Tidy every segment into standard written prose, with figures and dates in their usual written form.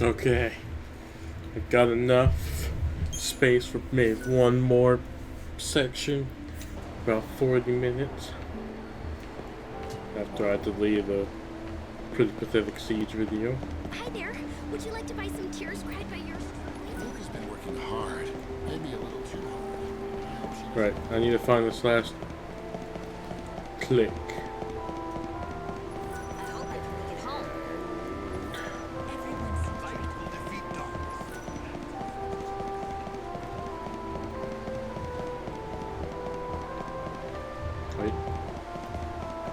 Okay, I got enough space for maybe one more section, about 40 minutes, after I delete a pretty pathetic Siege video. Hi there. Would you like to buy some tears cried by your... Luca's been working hard. Maybe a little too hard. Right, I need to find this last click. I hope I can make it home. Everyone's Fight will defeat darkness. Wait.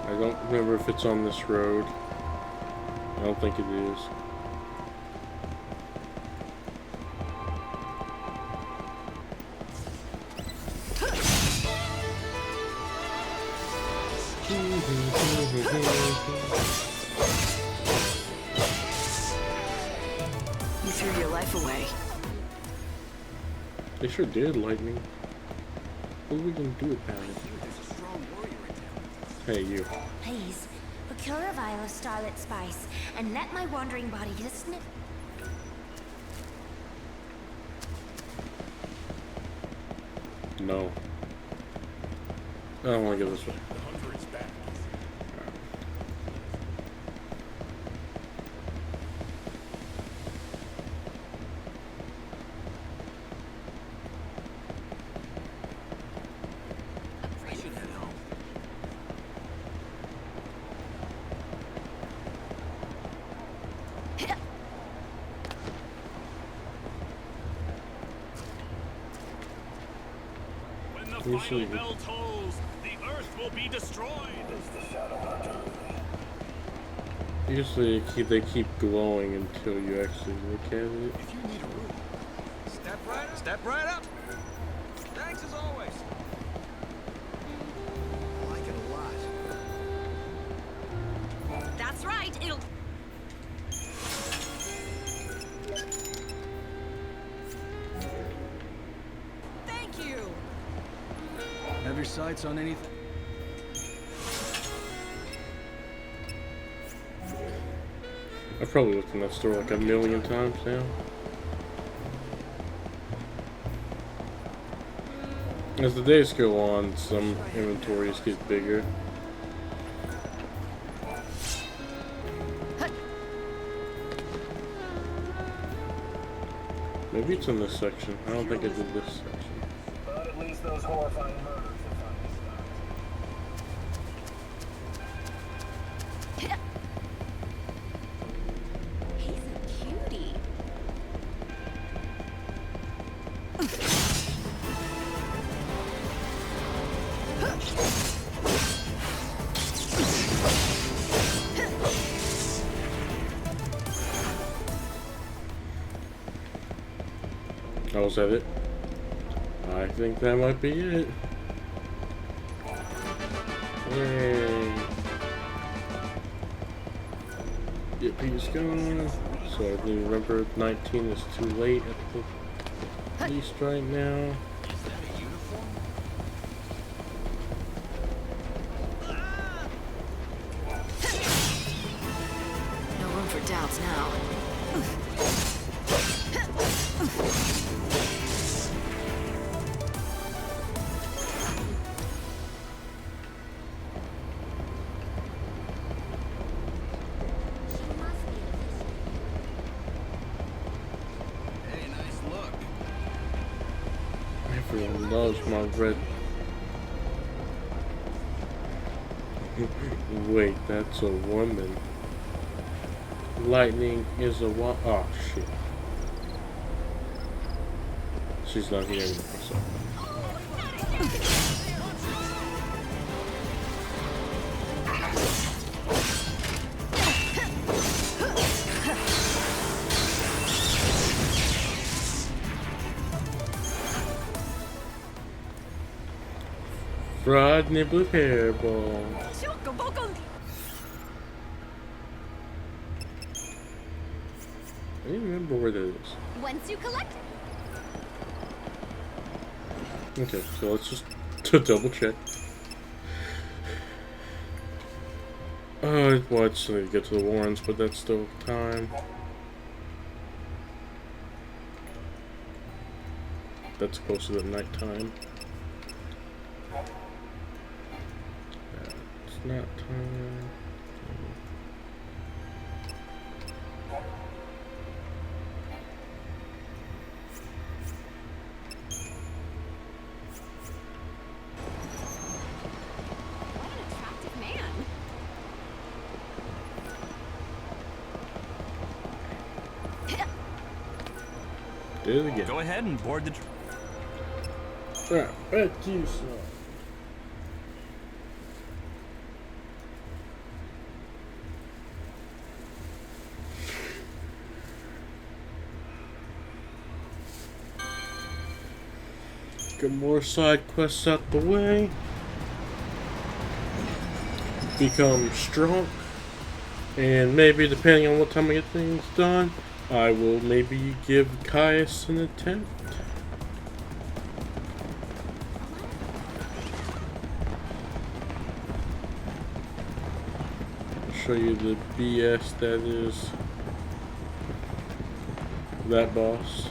I don't remember if it's on this road. I don't think it is. You threw your life away. They sure did, Lightning. What are we gonna do about it? There's a strong warrior in town. Hey, you. Please, procure a vial of starlit spice and let my wandering body get a sniff. No. I don't want to go this way. The hunter is back. I should head home. When the Usually- final bell tolls, the earth will be destroyed. Usually they keep glowing until you actually look at it. If you need a room, Step right up. Thanks as always. I like it a lot. That's right, it'll... Thank you. Have your sights on anything? I've probably looked in that store like a million times now. As the days go on, some inventories get bigger. Maybe it's in this section. I don't think it's in this section. But at least those horrifying murders have finally stopped. He's a cutie. Oh, is that it? I think that might be it. Yay! Yep, he's gone. So I do remember 19 is too late at the least right now. Is that a uniform? No room for doubts now. She must be a vision. Hey, nice look. Everyone loves my red. Wait, that's a woman. Lightning is a oh shit. She's not here anymore, so. Fried nibble hairball. I don't remember where that is. Once you collect it, Okay, so let's just to double check. Well, I just need to get to the Warrens, but that's still time. that's closer to nighttime. It's not time. What an attractive man. Did it again. Go ahead and board the. Alright, back to you, son. Get more side quests out the way. Become strong. And maybe, depending on what time I get things done, I will maybe give Caius an attempt. I'll show you the BS that is that boss.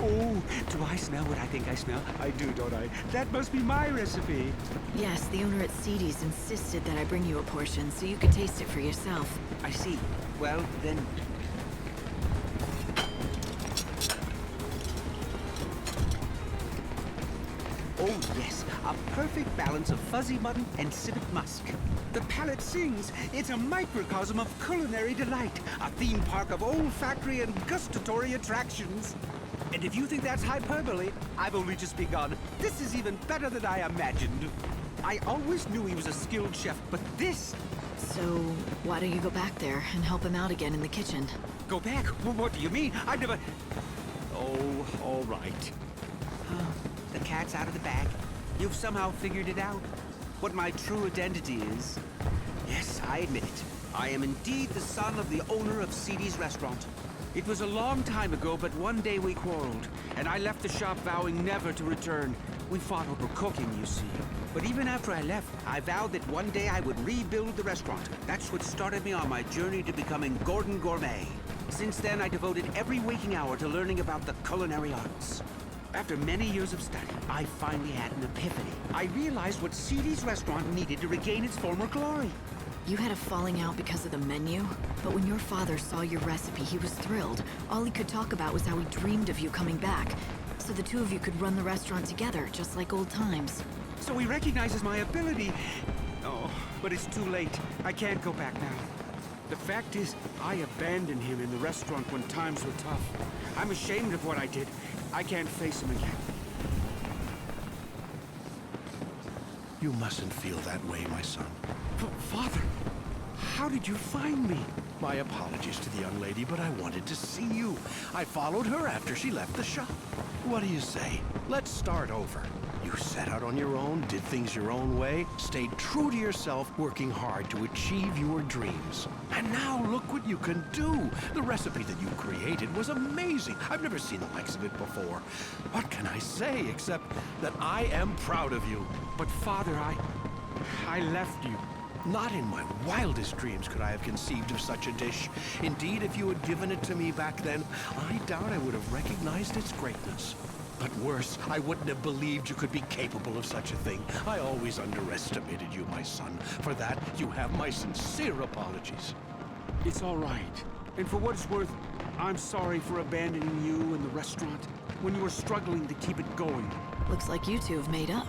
Oh, do I smell what I think I smell? I do, don't I? That must be my recipe. Yes, the owner at XIII's insisted that I bring you a portion so you could taste it for yourself. I see. Well, then... Oh, yes. A perfect balance of fuzzy mutton and civet musk. The palate sings. It's a microcosm of culinary delight. A theme park of olfactory and gustatory attractions. And if you think that's hyperbole, I've only just begun. This is even better than I imagined. I always knew he was a skilled chef, but this... So, why don't you go back there and help him out again in the kitchen? Go back? What do you mean? I've never... Oh, all right. The cat's out of the bag. You've somehow figured it out. What my true identity is. Yes, I admit it. I am indeed the son of the owner of XIII's restaurant. It was a long time ago, but one day we quarreled, and I left the shop vowing never to return. We fought over cooking, you see. But even after I left, I vowed that one day I would rebuild the restaurant. That's what started me on my journey to becoming Gordon Gourmet. Since then, I devoted every waking hour to learning about the culinary arts. After many years of study, I finally had an epiphany. I realized what XIII's restaurant needed to regain its former glory. You had a falling out because of the menu, but when your father saw your recipe, he was thrilled. All he could talk about was how he dreamed of you coming back. So the two of you could run the restaurant together, just like old times. So he recognizes my ability. Oh, but it's too late. I can't go back now. The fact is, I abandoned him in the restaurant when times were tough. I'm ashamed of what I did. I can't face him again. You mustn't feel that way, my son. Father, how did you find me? My apologies to the young lady, but I wanted to see you. I followed her after she left the shop. What do you say? Let's start over. You set out on your own, did things your own way, stayed true to yourself, working hard to achieve your dreams. And now look what you can do. The recipe that you created was amazing. I've never seen the likes of it before. What can I say except that I am proud of you? But Father, I left you. Not in my wildest dreams could I have conceived of such a dish. Indeed, if you had given it to me back then, I doubt I would have recognized its greatness. But worse, I wouldn't have believed you could be capable of such a thing. I always underestimated you, my son. For that, you have my sincere apologies. It's all right. And for what it's worth, I'm sorry for abandoning you and the restaurant when you were struggling to keep it going. Looks like you two have made up.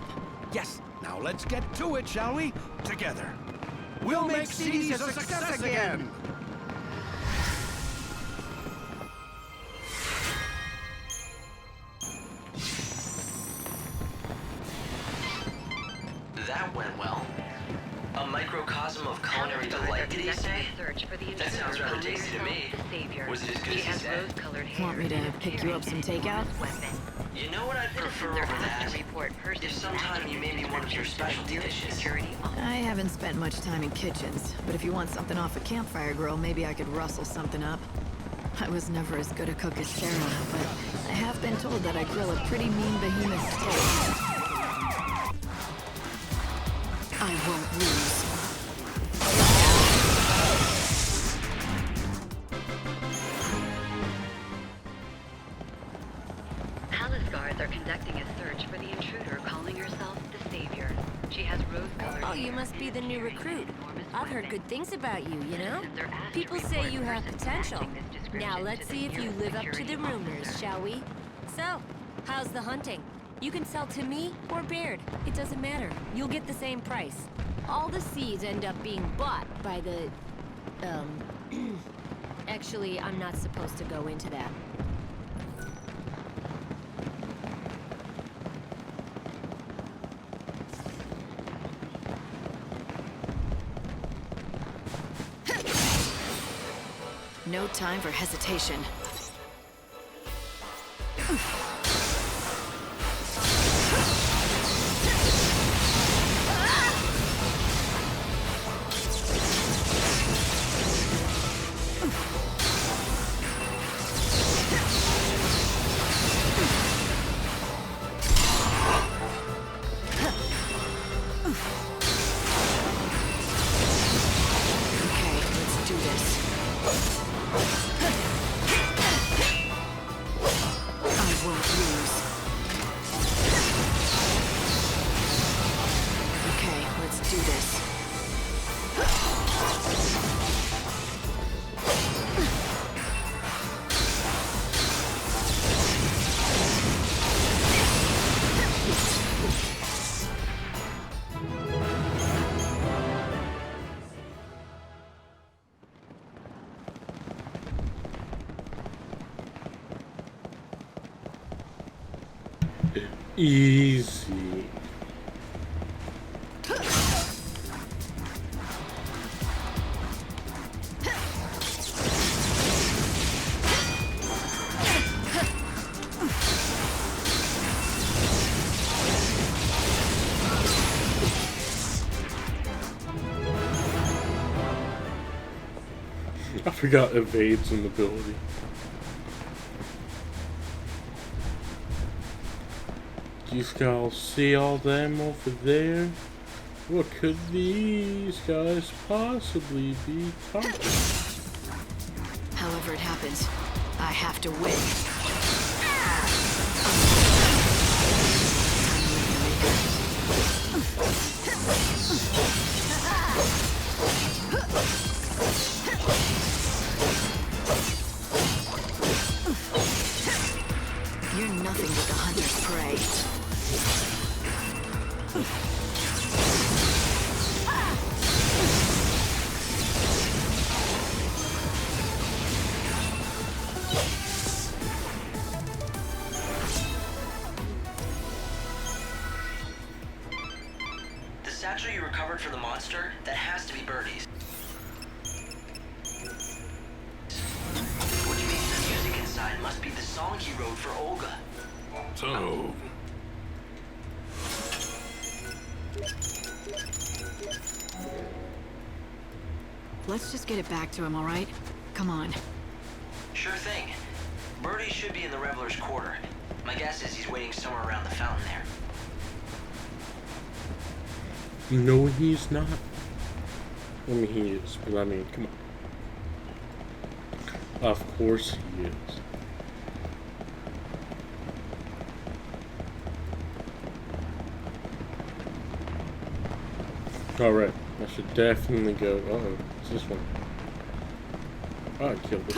Yes, Now let's get to it, shall we? Together. We'll make XIII's a success again! That went well. A microcosm of culinary delight, did he say? That sounds rather tasty to me. Was it as good as he said? Want me to pick you up some takeout? You know what I'd prefer over that? If sometime you made me one of your specialty dishes. I haven't spent much time in kitchens, but if you want something off a campfire grill, maybe I could rustle something up. I was never as good a cook as Sarah, but I have been told that I grill a pretty mean behemoth steak. I won't lose. Oh, you must be the new recruit. I've heard good things about you, you know? People say you have potential. Now let's see if you live up to the rumors, shall we? So, how's the hunting? You can sell to me or Baird. It doesn't matter. You'll get the same price. All the seeds end up being bought by the... Actually, I'm not supposed to go into that. No time for hesitation. Okay, let's do this. I won't lose. Okay, let's do this. Easy. I forgot evades an ability. You guys see all them over there? What could these guys possibly be talking? However it happens, I have to win. You're nothing but the hunter's prey. The satchel you recovered from the monster, that has to be Birdie's. Which means the music inside must be the song he wrote for Olga. So, Let's just get it back to him, all right? Come on. Sure thing. Birdie should be in the Reveler's Quarter. My guess is he's waiting somewhere around the fountain there. No, he's not. I mean, he is, but I mean, come on. Of course he is. Alright, I should definitely go. Uh-oh, it's this one. Oh, I killed it.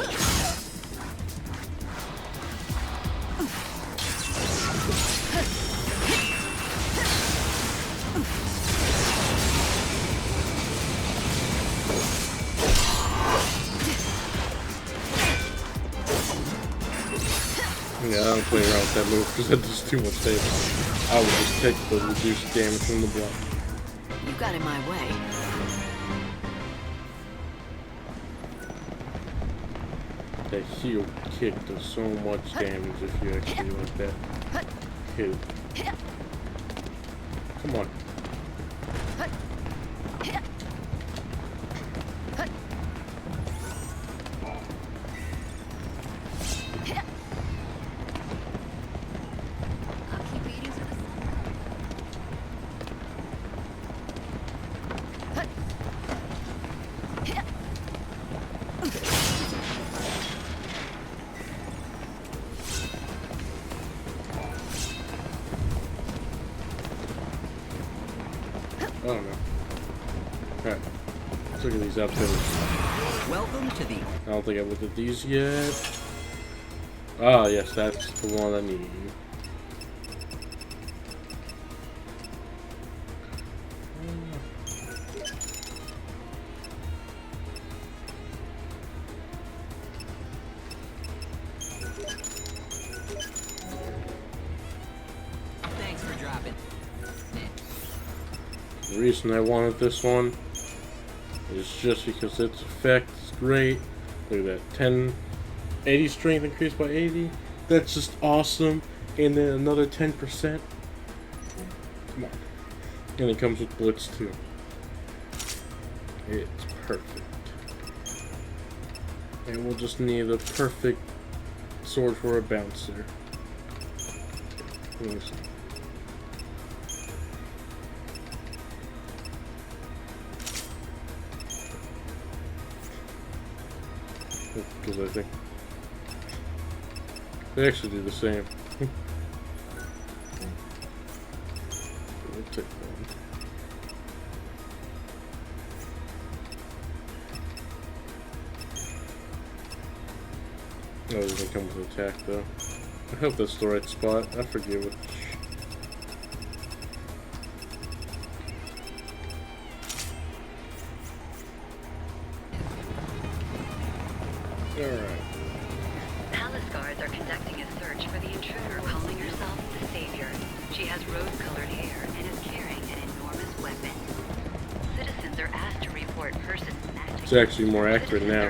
Yeah, I don't play around with that move because that does too much damage. I would just take the reduced damage from the block. You got in my way. That heal kick does so much damage if you actually like that. Hit it. Come on. Alright. Let's look at these outfitters. Welcome to the... I don't think I looked at these yet. Ah, yes, that's the one I need. Thanks for dropping. The reason I wanted this one is just because its effect is great. Look at that, 80 strength increased by 80. That's just awesome. And then another 10%. Come on. And it comes with Blitz too. It's perfect. And we'll just need a perfect sword for a bouncer. Let me see. Because I think they actually do the same. We'll take one. Oh, it doesn't come with attack though. I hope that's the right spot. I forget which. Alright. Palace guards are conducting a search for the intruder calling herself the Savior. She has rose-colored hair and is carrying an enormous weapon. Citizens are asked to report persons matching. It's actually more accurate now.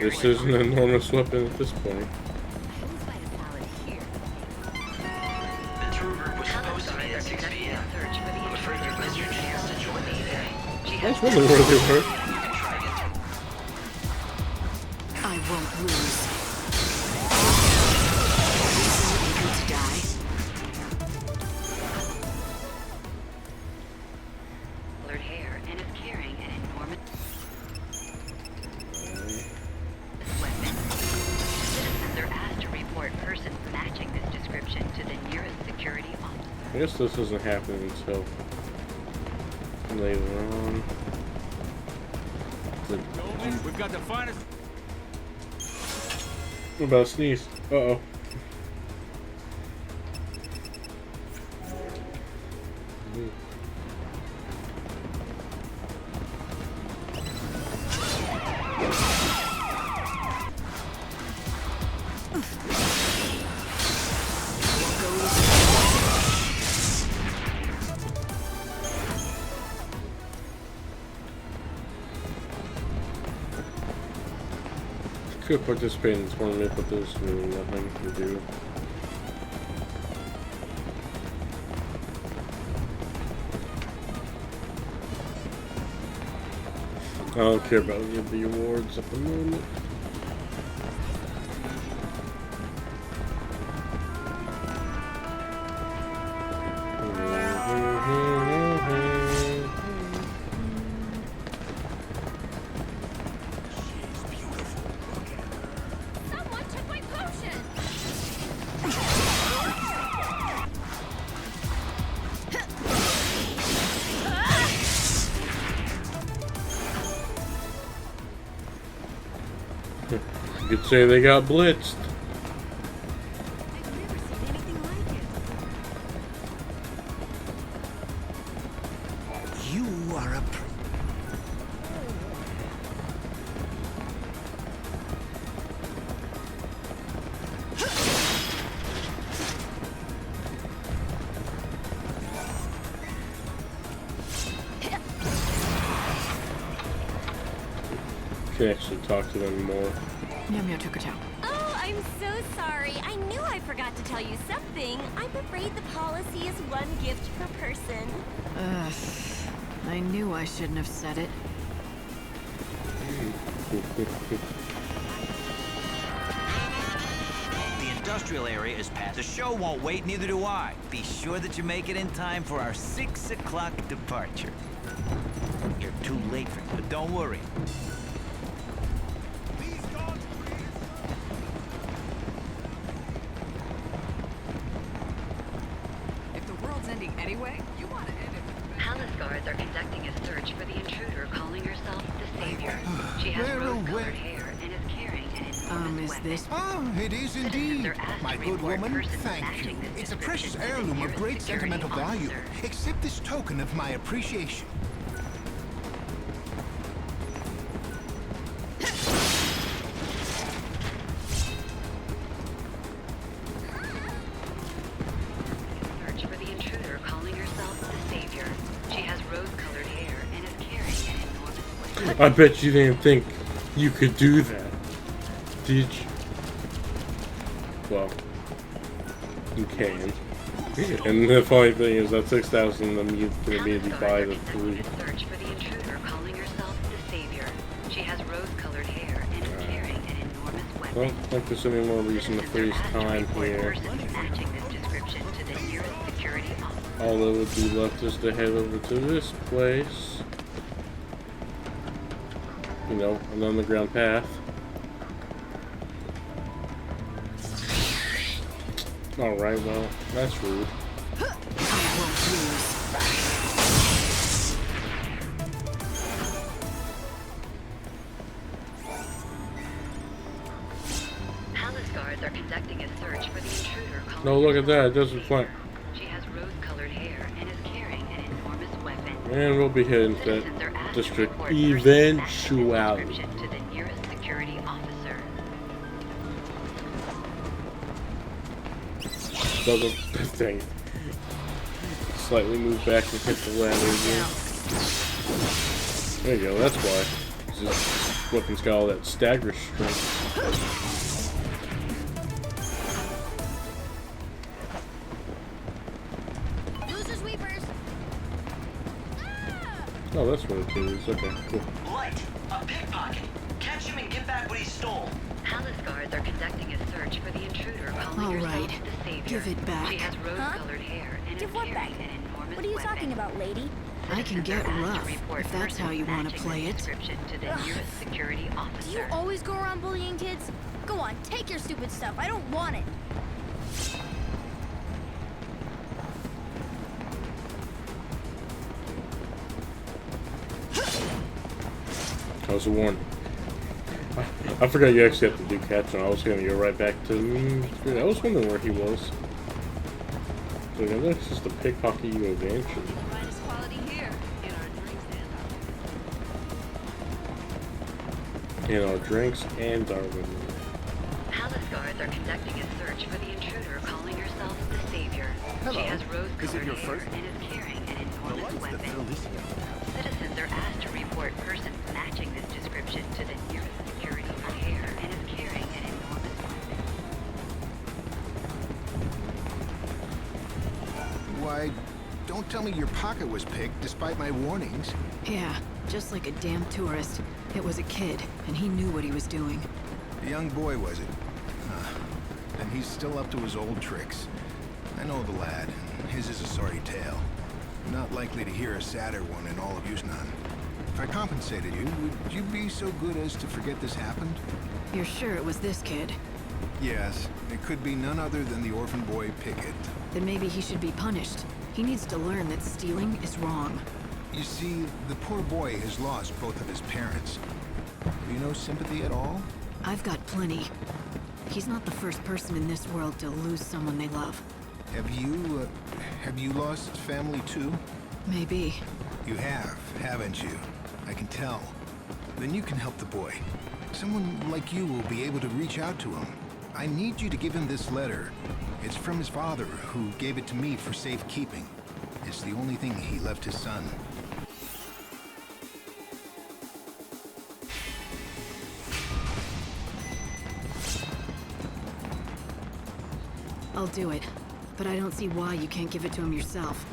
This is an enormous weapon at this point. The tour group was supposed to meet at 6 p.m. I'm afraid you missed your chance to join me today. I was wondering where they were. I won't lose. To die. Colored hair and is carrying an enormous weapon. Citizens are asked to report persons matching this description to the nearest security officer. I guess this doesn't happen until later on. We've got the finest. What about a sneeze? Uh-oh. Could participate in the tournament, but there's really nothing to do. I don't care about any of the awards at the moment. Someone took my potion! You could say they got blitzed. I've never seen anything like it. You are a... Can actually talk to them more. Oh, I'm so sorry. I knew I forgot to tell you something. I'm afraid the policy is one gift per person. Ugh. I knew I shouldn't have said it. The industrial area is past. The show won't wait, neither do I. Be sure that you make it in time for our 6 o'clock departure. You're too late for it, but don't worry. Palace guards are conducting a search for the intruder calling Where, oh, rose-colored where? hair and is carrying an enormous Is weapon. this? Ah, it is indeed. are asked My to good report woman, persons thank you. matching this It's a description precious to the heirloom of nearest great security sentimental value. officer. Accept this token of my appreciation. Search for the intruder calling herself the Savior. She has rose-colored hair and is carrying an enormous weapon. I bet you didn't think you could do that, did you? Well, you can. And the funny thing is that 6,000 of them you can immediately buy the 3. Search for the intruder calling herself the Savior. She has rose-colored hair and is carrying an enormous Well, weapon. I don't think there's any more reason to freeze time here. Persons matching this description to the nearest security officer. All that would be left is to head over to this place. You know, an underground path. Alright, well, that's rude. Palace guards are conducting a search for the intruder calling No, look at that. It herself doesn't the flank. Savior. She has rose-colored hair and is carrying an enormous weapon. And we'll be heading to Citizens are that asked to district report persons matching this eventuality. description to the nearest security officer. Doesn't dang it. Slightly move back and hit the ladder again. There you go, that's why. This weapon's got all that stagger strength. Loser sweepers. Oh, that's what it is. Okay, cool. Light! A pickpocket! Catch him and get back what he stole! Palace guards are conducting a search for the intruder calling All herself right. the Savior. Give it back. She has rose-colored hair and Give is what carrying back? an enormous What are you weapon. talking about, lady? I can get Citizens are asked rough, to report if that's how persons you want to matching play this it. description to the nearest security Do you officer. always go around bullying kids? Go on, take your stupid stuff. I don't want it. That was a warning. I forgot you actually have to do catch on. I was gonna go right back to. I was wondering where he was. So yeah, that's just a pickpocket you eventually. Finest quality here in our drinks and In our drinks and our women. Palace guards are conducting a search for the intruder calling herself the Savior. Hello. She has Is it rose-colored your hair first? and is carrying an The enormous lights that weapon. fill this area. Citizens are asked to report persons matching this description to the nearest security for hair and is carrying an enormous weapon. Why, don't tell me your pocket was picked despite my warnings. Yeah, just like a damn tourist. It was a kid, and he knew what he was doing. A young boy, was it? And he's still up to his old tricks. I know the lad, and his is a sorry tale. Not likely to hear a sadder one in all of Yusnan. If I compensated you, would you be so good as to forget this happened? You're sure it was this kid? Yes, it could be none other than the orphan boy Pickett. Then maybe he should be punished. He needs to learn that stealing is wrong. You see, the poor boy has lost both of his parents. Have you no sympathy at all? I've got plenty. He's not the first person in this world to lose someone they love. Have you lost family too? Maybe. You have, haven't you? I can tell. Then you can help the boy. Someone like you will be able to reach out to him. I need you to give him this letter. It's from his father, who gave it to me for safekeeping. It's the only thing he left his son. I'll do it. But I don't see why you can't give it to him yourself.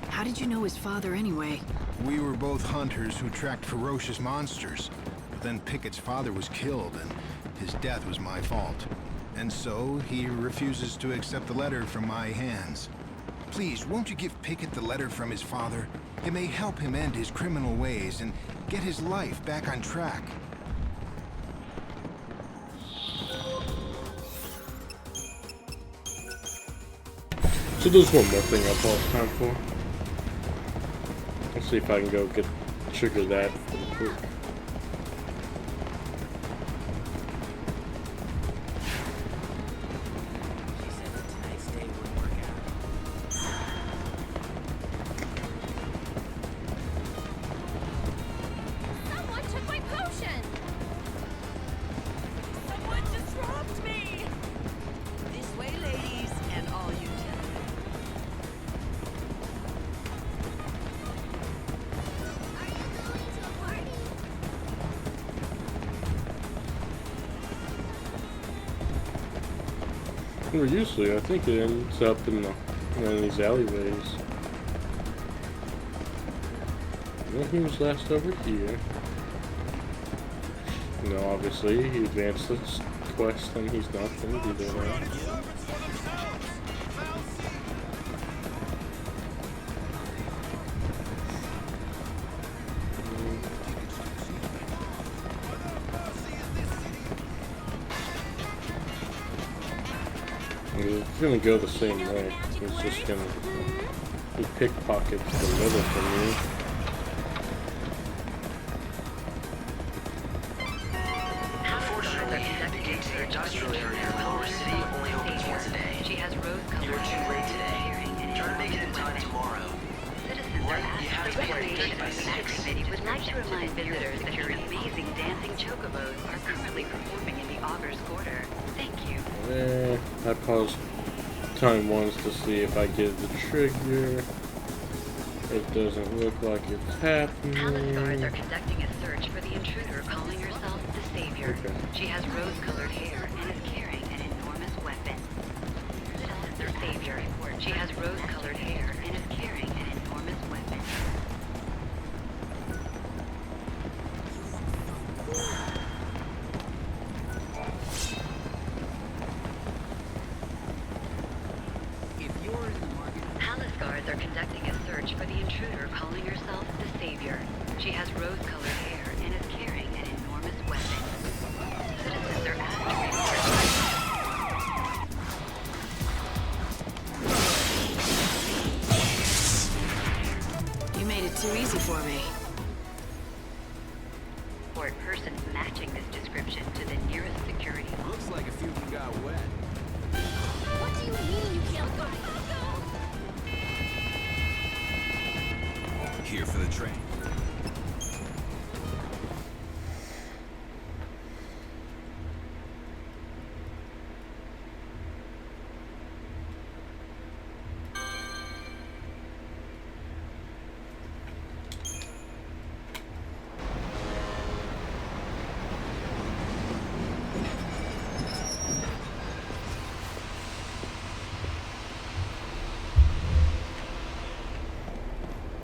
How did you know his father anyway? We were both hunters who tracked ferocious monsters. But then Pickett's father was killed, and his death was my fault. And so, he refuses to accept the letter from my hands. Please, won't you give Pickett the letter from his father? It may help him end his criminal ways and get his life back on track. So there's one more thing I'll pause time for. Let's see if I can go trigger that real quick. Well, usually, I think it ends up in one of these alleyways. Well, he was last over here. No, obviously, he advanced this quest and he's not going to be there now. It's gonna go the same way. It's just gonna be pickpockets the middle from me. Unfortunately, the gate to the industrial area of Culver City only opens once a day. She has rose-colored You were too late today. hair. Try to make it in time tomorrow. Citizens are You have asked to the play Recreation by Center 6. Committee would like to remind visitors that your amazing dancing chocobos are currently performing in the Augur's Quarter. Thank you. I paused time once to see if I get the trigger. It doesn't look like it's happening. Palace guards are conducting a search for the intruder calling herself the Savior. Okay. She has rose-colored hair and is carrying an enormous weapon. The Savior. She has rose-colored hair and is carrying an enormous weapon. Palace guards are conducting a search for the intruder calling herself the Savior. She has rose-colored hair and is carrying an enormous weapon. Citizens are asked to report. You made it too easy for me. Or persons matching this description to the nearest security. Looks like a few of them got wet. What do you mean you can't go? Here for the train.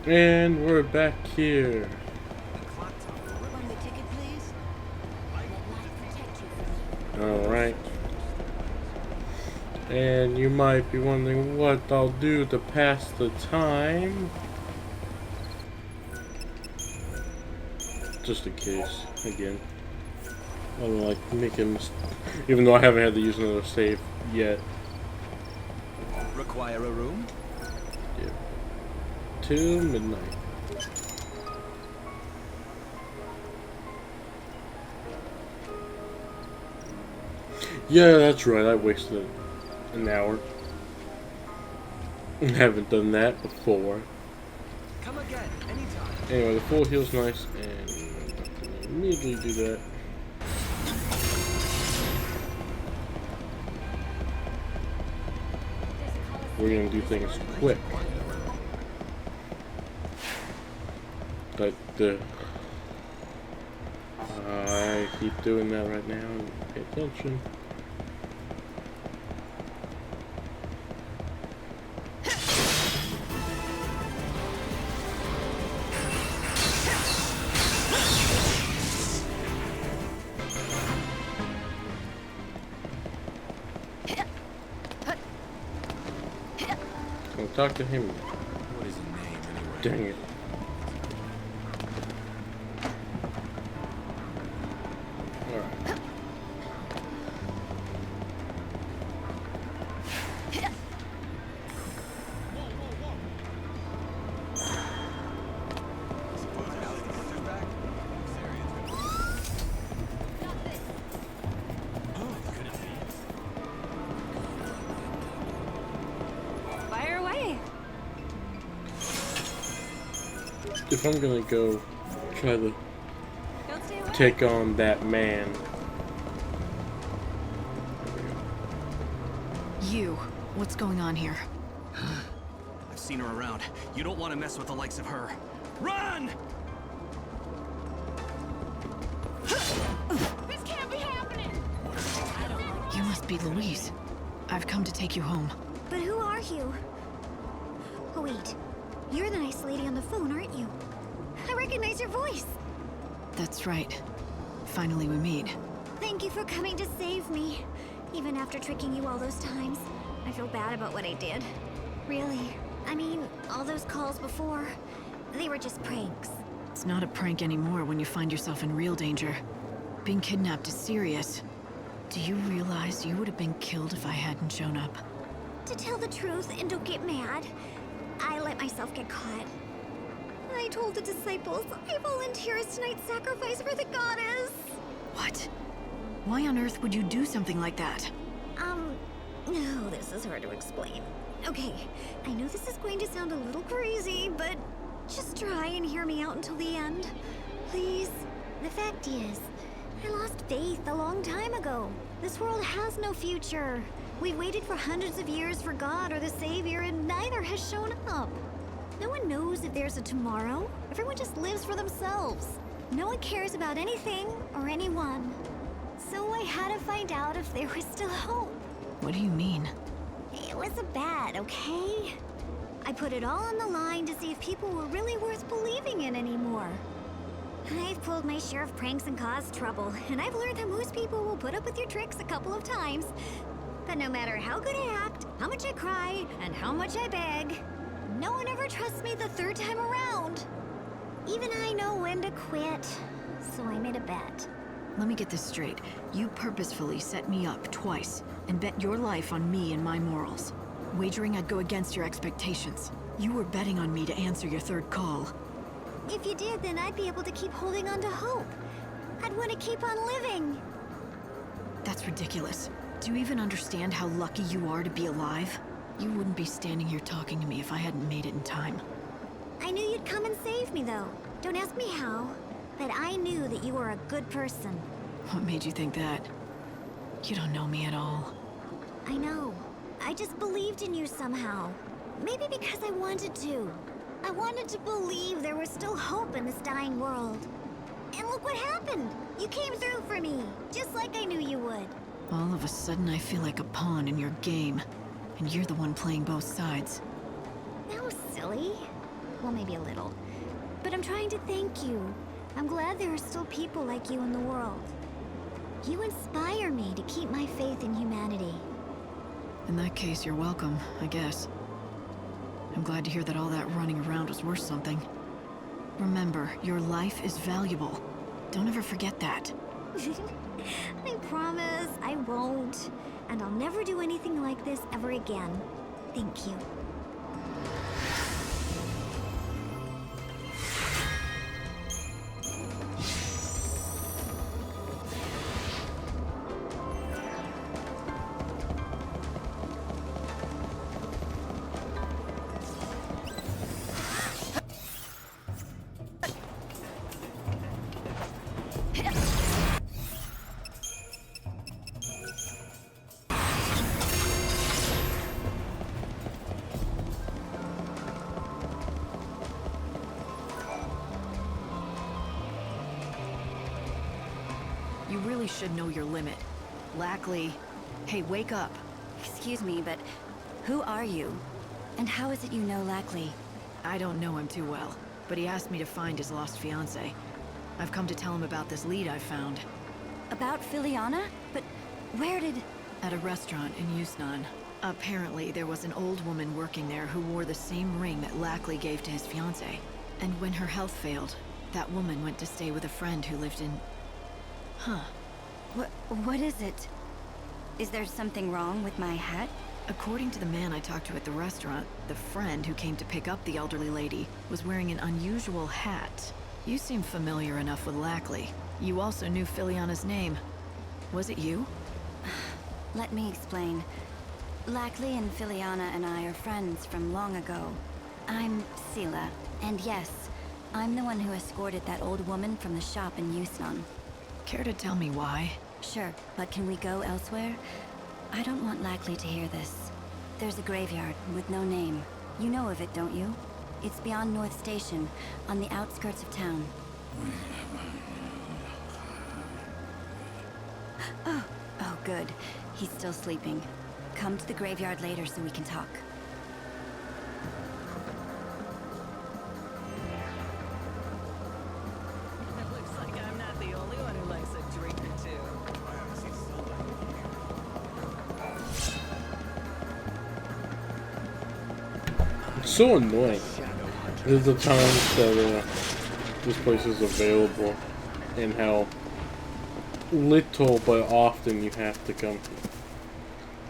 And we're back here. One way ticket, please. Let life protect you from me. Alright. And you might be wondering what I'll do to pass the time. Just in case, again. I don't like making even though I haven't had to use another save yet. Require a room? Yeah. Till midnight. Yeah, that's right, I wasted an hour. Haven't done that before. Come again, anytime. Anyway, the full heal's nice, and I'm gonna immediately do that. We're gonna do things quick. But I keep doing that right now. Pay attention. I'll talk to him. What is his name anyway? Dang it. Alright. Fire away. If I'm gonna go try to Don't stay away. take on that man. You. What's going on here? I've seen her around. You don't want to mess with the likes of her. Run! This can't be happening. You must be Louise. I've come to take you home. But who are you? Oh wait, you're the nice lady on the phone, aren't you? I recognize your voice. That's right. Finally we meet. Thank you for coming to save me. Even after tricking you all those times, I feel bad about what I did. Really. I mean, all those calls before, they were just pranks. It's not a prank anymore when you find yourself in real danger. Being kidnapped is serious. Do you realize you would have been killed if I hadn't shown up? To tell the truth, and don't get mad, I let myself get caught. I told the disciples I volunteer as tonight's sacrifice for the goddess. What? Why on earth would you do something like that? No, this is hard to explain. Okay, I know this is going to sound a little crazy, but just try and hear me out until the end. Please? The fact is, I lost faith a long time ago. This world has no future. We've waited for hundreds of years for God or the Savior, and neither has shown up. No one knows if there's a tomorrow. Everyone just lives for themselves. No one cares about anything or anyone. So I had to find out if there was still hope. What do you mean? It was a bet, okay? I put it all on the line to see if people were really worth believing in anymore. I've pulled my share of pranks and caused trouble, and I've learned that most people will put up with your tricks a couple of times. But no matter how good I act, how much I cry, and how much I beg, no one ever trusts me the third time around. Even I know when to quit, so I made a bet. Let me get this straight. You purposefully set me up twice and bet your life on me and my morals. Wagering I'd go against your expectations. You were betting on me to answer your third call. If you did, then I'd be able to keep holding on to hope. I'd want to keep on living. That's ridiculous. Do you even understand how lucky you are to be alive? You wouldn't be standing here talking to me if I hadn't made it in time. I knew you'd come and save me, though. Don't ask me how, but I knew that you were a good person. What made you think that? You don't know me at all. I know. I just believed in you somehow. Maybe because I wanted to. I wanted to believe there was still hope in this dying world. And look what happened! You came through for me, just like I knew you would. All of a sudden I feel like a pawn in your game. And you're the one playing both sides. That was silly. Well, maybe a little. But I'm trying to thank you. I'm glad there are still people like you in the world. You inspire me to keep my faith in humanity. In that case, you're welcome, I guess. I'm glad to hear that all that running around was worth something. Remember, your life is valuable. Don't ever forget that. I promise I won't. And I'll never do anything like this ever again. Thank you. You really should know your limit. Lackley, hey, wake up. Excuse me, but who are you? And how is it you know Lackley? I don't know him too well, but he asked me to find his lost fiancée. I've come to tell him about this lead I found. About Filiana? But where did... At a restaurant in Yusnan. Apparently, there was an old woman working there who wore the same ring that Lackley gave to his fiancée. And when her health failed, that woman went to stay with a friend who lived in... Huh. What is it? Is there something wrong with my hat? According to the man I talked to at the restaurant, the friend who came to pick up the elderly lady was wearing an unusual hat. You seem familiar enough with Lackley. You also knew Filiana's name. Was it you? Let me explain. Lackley and Filiana and I are friends from long ago. I'm Sela, and yes, I'm the one who escorted that old woman from the shop in Yusnan. Care to tell me why? Sure, but can we go elsewhere? I don't want Lackley to hear this. There's a graveyard with no name. You know of it, don't you? It's beyond North Station, on the outskirts of town. Oh, good. He's still sleeping. Come to the graveyard later so we can talk. It looks like I'm not the only one who likes a drink or two. It's so annoying. There's the times that this place is available and how little but often you have to come.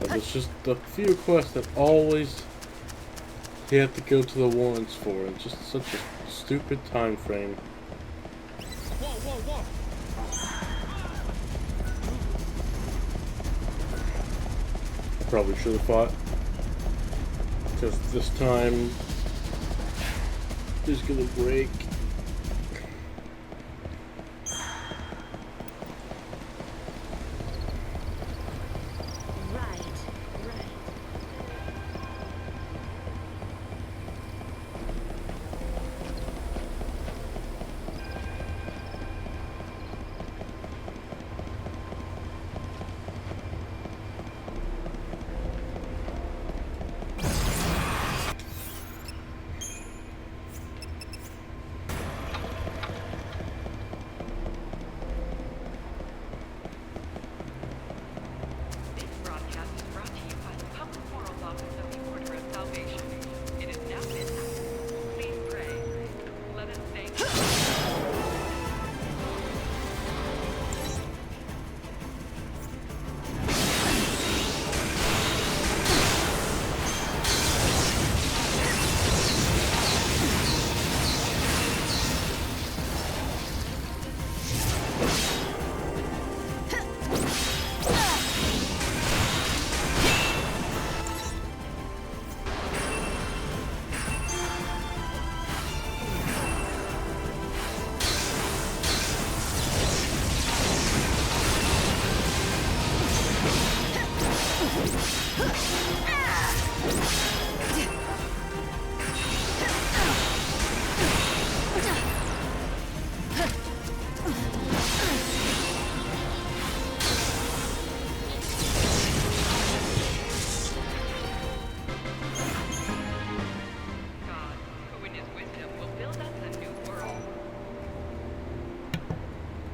But it's just the few quests that always you have to go to the ones for. It's just such a stupid time frame. Whoa, whoa, whoa! Probably should have fought. Because this time is gonna break.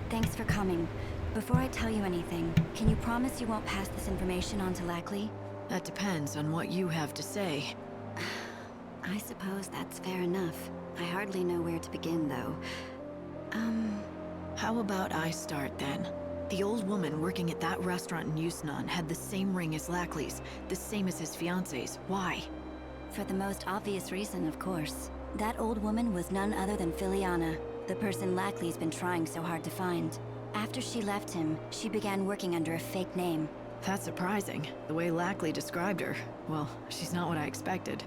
Thanks for coming. Before I tell you anything, can you promise you won't pass this information on to Lackley? That depends on what you have to say. I suppose that's fair enough. I hardly know where to begin, though. How about I start, then? The old woman working at that restaurant in Yusnan had the same ring as Lackley's, the same as his fiancé's. Why? For the most obvious reason, of course. That old woman was none other than Filiana, the person Lackley's been trying so hard to find. After she left him, she began working under a fake name. That's surprising. The way Lackley described her. Well, she's not what I expected.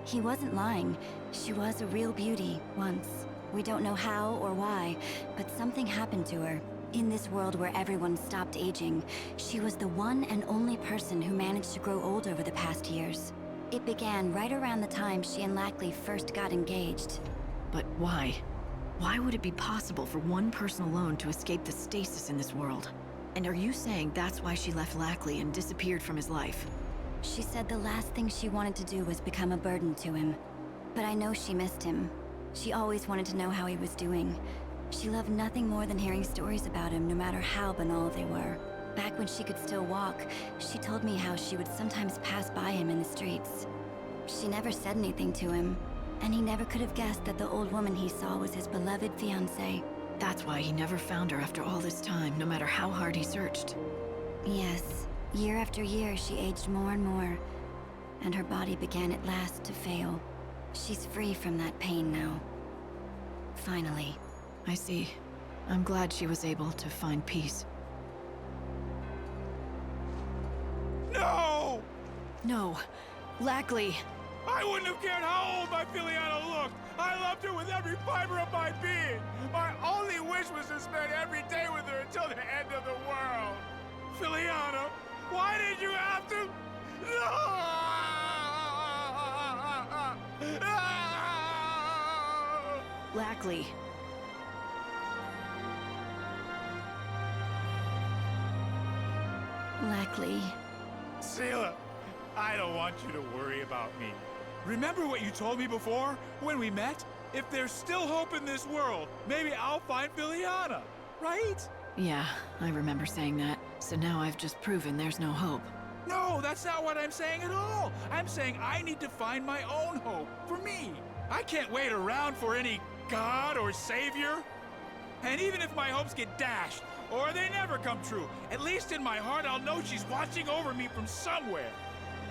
He wasn't lying. She was a real beauty, once. We don't know how or why, but something happened to her. In this world where everyone stopped aging, she was the one and only person who managed to grow old over the past years. It began right around the time she and Lackley first got engaged. But why? Why would it be possible for one person alone to escape the stasis in this world? And are you saying that's why she left Lackley and disappeared from his life? She said the last thing she wanted to do was become a burden to him. But I know she missed him. She always wanted to know how he was doing. She loved nothing more than hearing stories about him, no matter how banal they were. Back when she could still walk, she told me how she would sometimes pass by him in the streets. She never said anything to him, and he never could have guessed that the old woman he saw was his beloved fiancée. That's why he never found her after all this time, no matter how hard he searched. Yes. Year after year, she aged more and more, and her body began at last to fail. She's free from that pain now. Finally. I see. I'm glad she was able to find peace. No! No! Lackley! I wouldn't have cared how old my Filiana looked! I loved her with every fiber of my being! My only wish was to spend every day with her until the end of the world! Filiana, why did you have to? No! Lackley. Lackley. Sheila, I don't want you to worry about me. Remember what you told me before when we met? If there's still hope in this world, maybe I'll find Filiana, right? Yeah, I remember saying that. So now I've just proven there's no hope. No, that's not what I'm saying at all. I'm saying I need to find my own hope, for me. I can't wait around for any god or savior. And even if my hopes get dashed, or they never come true, at least in my heart I'll know she's watching over me from somewhere.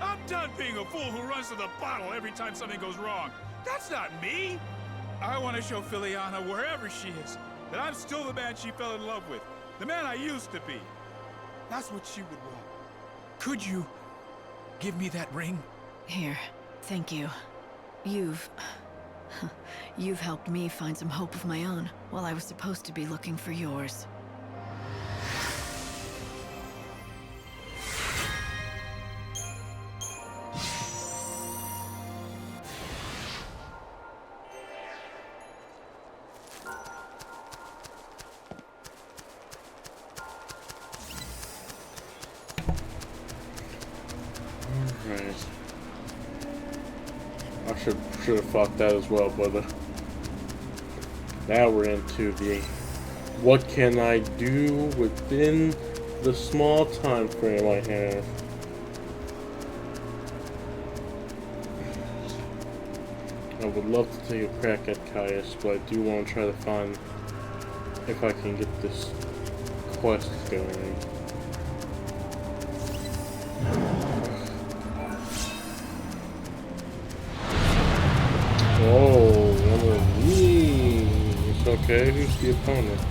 I'm done being a fool who runs to the bottle every time something goes wrong. That's not me. I want to show Filiana, wherever she is, that I'm still the man she fell in love with. The man I used to be. That's what she would want. Could you give me that ring? Here, thank you. You've helped me find some hope of my own, while I was supposed to be looking for yours. Alright. I should have fought that as well, but now we're into the what can I do within the small time frame I have. I would love to take a crack at Caius, but I do want to try to find if I can get this quest going. Oh, one of these. Okay, who's the opponent?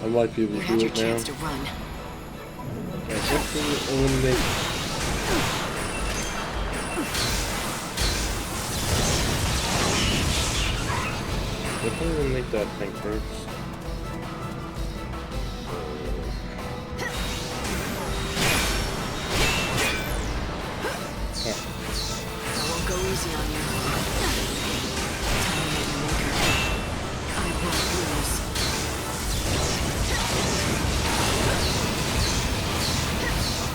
I might be able to do it now. I definitely eliminate. Definitely eliminate that thing first. Go easy on you. I won't lose.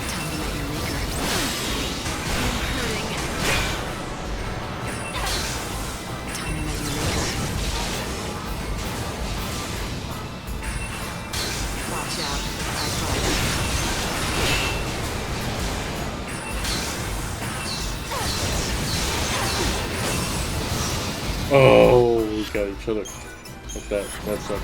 Time to meet your maker. I'm hurting. Time to meet your maker. Watch out. I fight. Oh, we got each other. Like that. That's it.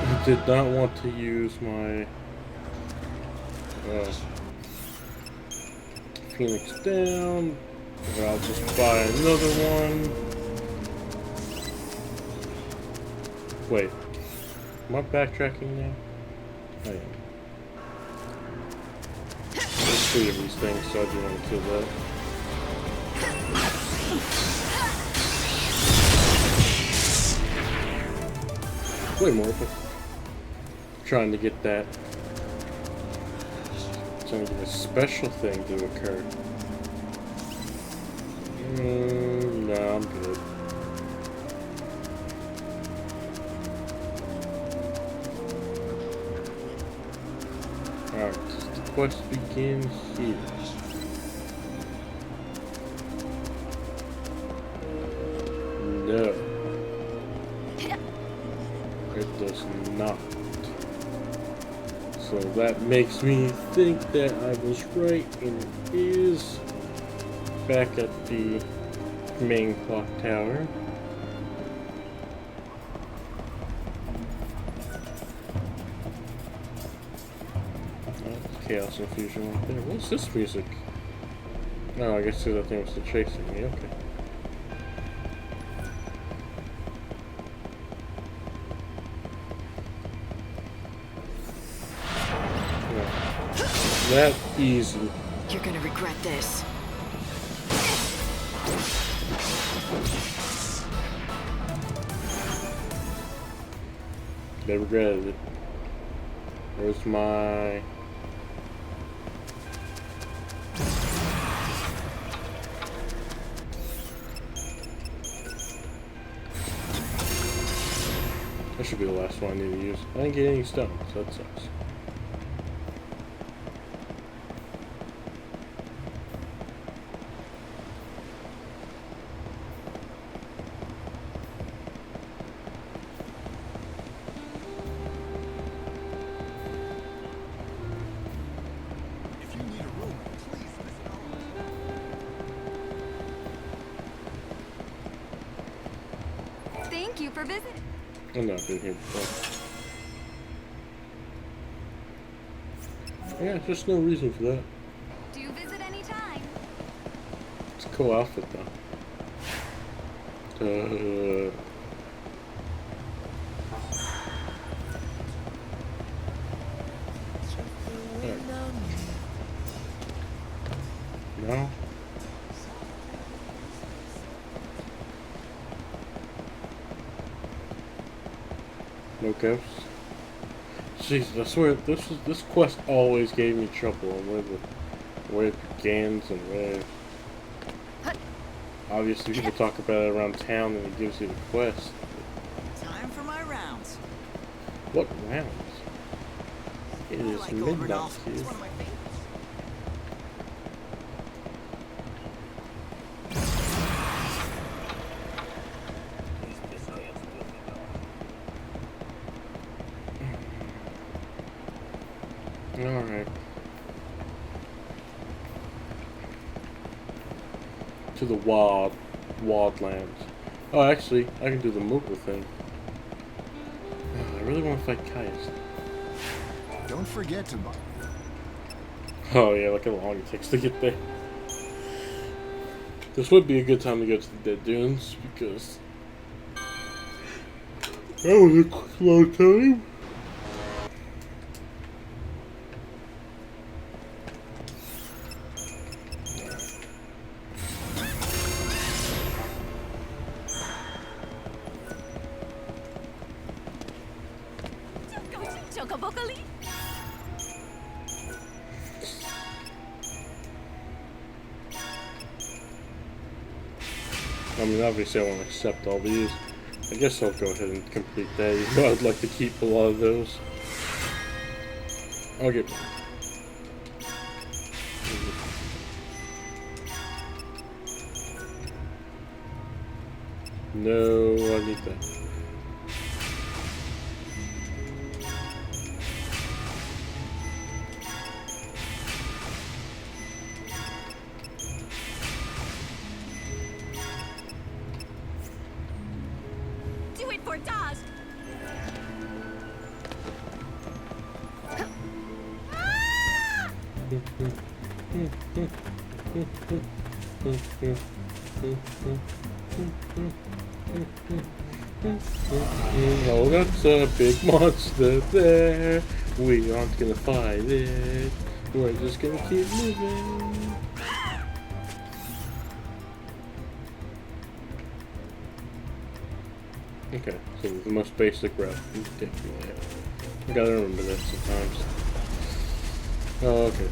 I did not want to use my Phoenix down, but I'll just buy another one. Wait, am I backtracking now? I am. There's 3 of these things, so I do want to kill that. Way more. Trying to get that. Trying to get a special thing to occur. No, I'm good. Alright, does the quest begin here? No. It does not. So that makes me think that I was right, and it is back at the main clock tower. Chaos infusion right there. What's this music? Oh, I guess the other thing was the chasing me. Okay. That easy. You're gonna regret this. They regretted it. Where's my... That should be the last one I need to use. I didn't get any stones, so that sucks. Thank you for visiting. I've not been here before. Yeah, there's no reason for that. Do visit anytime. It's a cool outfit though. No? No ghosts? Jesus, I swear this quest always gave me trouble on where it begins and where. Obviously, people talk about it around town and it gives you the quest. Time for my rounds. What rounds? It is like midnight Rudolph. here. It's one of my favorites. Alright. To the wildlands. Oh, actually, I can do the mobile thing. I really want to fight Caius. Don't forget to buy. Oh yeah, look how long it takes to get there. This would be a good time to go to the Dead Dunes, because that was a quick long time. I mean, obviously I won't accept all these. I guess I'll go ahead and complete that, even though I'd like to keep a lot of those. I'll get... No, I need that. Do it for Daz. Oh, that's a big monster there. We aren't gonna fight it. We're just gonna keep moving. Okay, so the most basic route. Definitely. I gotta remember that sometimes. Oh, okay.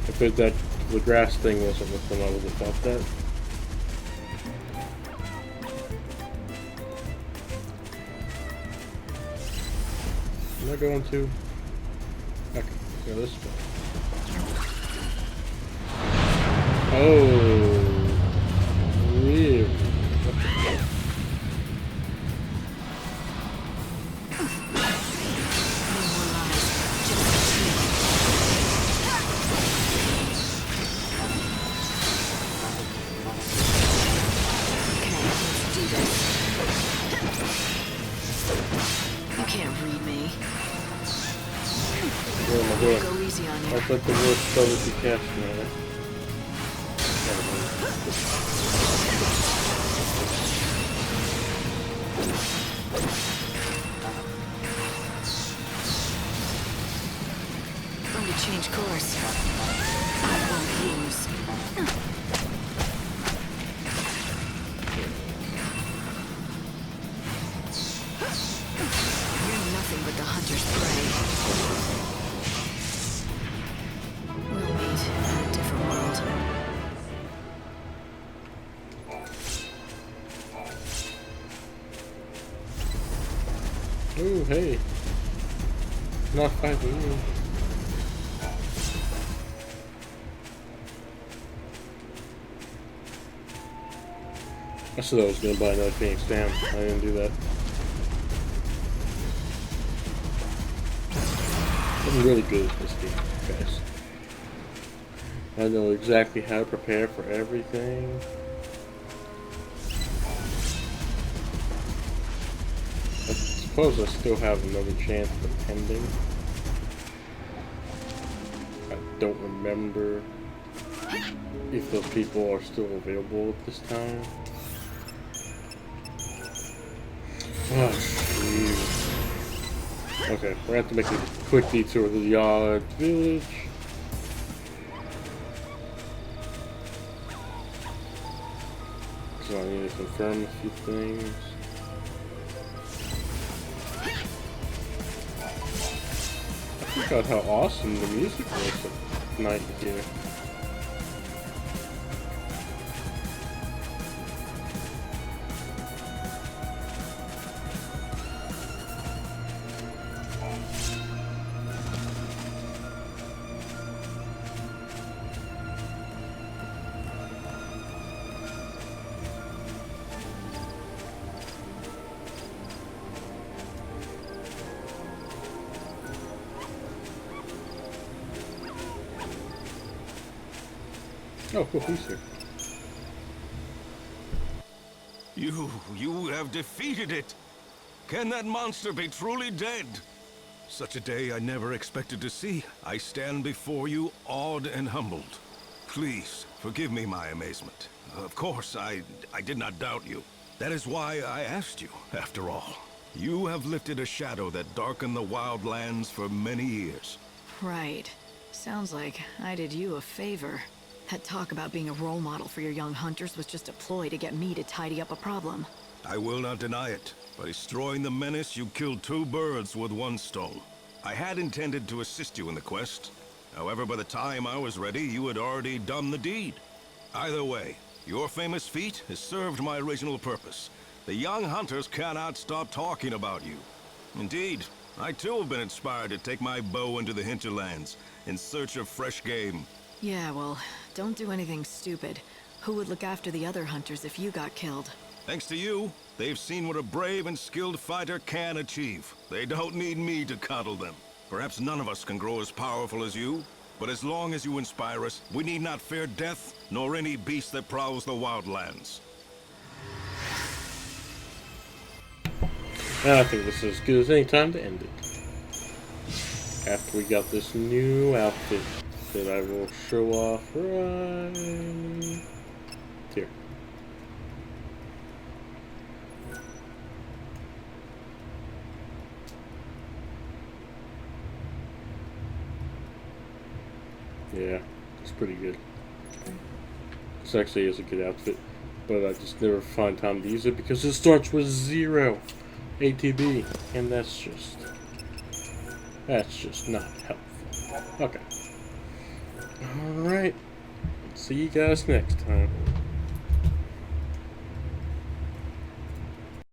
If the grass thing wasn't with them, I would have thought that. Am I going to? Okay, go this way. Oh, really? That's like the worst spell that you cast now. Going to change course. I won't lose. You're nothing but the hunter's prey. Ooh, hey. Not fighting you. I said I was gonna buy another Phoenix. Damn, I didn't do that. I'm really good at this game, guys. I know exactly how to prepare for everything. I suppose I still have another chance for pending. I don't remember if those people are still available at this time. Oh, jeez. Okay, we're gonna have to make a quick detour to the Yard Village. So I need to confirm a few things. I forgot how awesome the music was at night here. Oh, cool, he's here. You have defeated it. Can that monster be truly dead? Such a day I never expected to see. I stand before you awed and humbled. Please, forgive me my amazement. Of course, I did not doubt you. That is why I asked you, after all. You have lifted a shadow that darkened the wildlands for many years. Right. Sounds like I did you a favor. That talk about being a role model for your young hunters was just a ploy to get me to tidy up a problem. I will not deny it. By destroying the menace, you killed 2 birds with 1 stone. I had intended to assist you in the quest. However, by the time I was ready, you had already done the deed. Either way, your famous feat has served my original purpose. The young hunters cannot stop talking about you. Indeed, I too have been inspired to take my bow into the hinterlands in search of fresh game. Yeah, well, don't do anything stupid. Who would look after the other hunters if you got killed? Thanks to you, they've seen what a brave and skilled fighter can achieve. They don't need me to coddle them. Perhaps none of us can grow as powerful as you, but as long as you inspire us, we need not fear death, nor any beast that prowls the wildlands. I think this is as good as any time to end it. After we got this new outfit that I will show off right here. Yeah, it's pretty good. This actually is a good outfit, but I just never find time to use it because it starts with 0 ATB, and that's just not helpful. Okay. Alright. See you guys next time.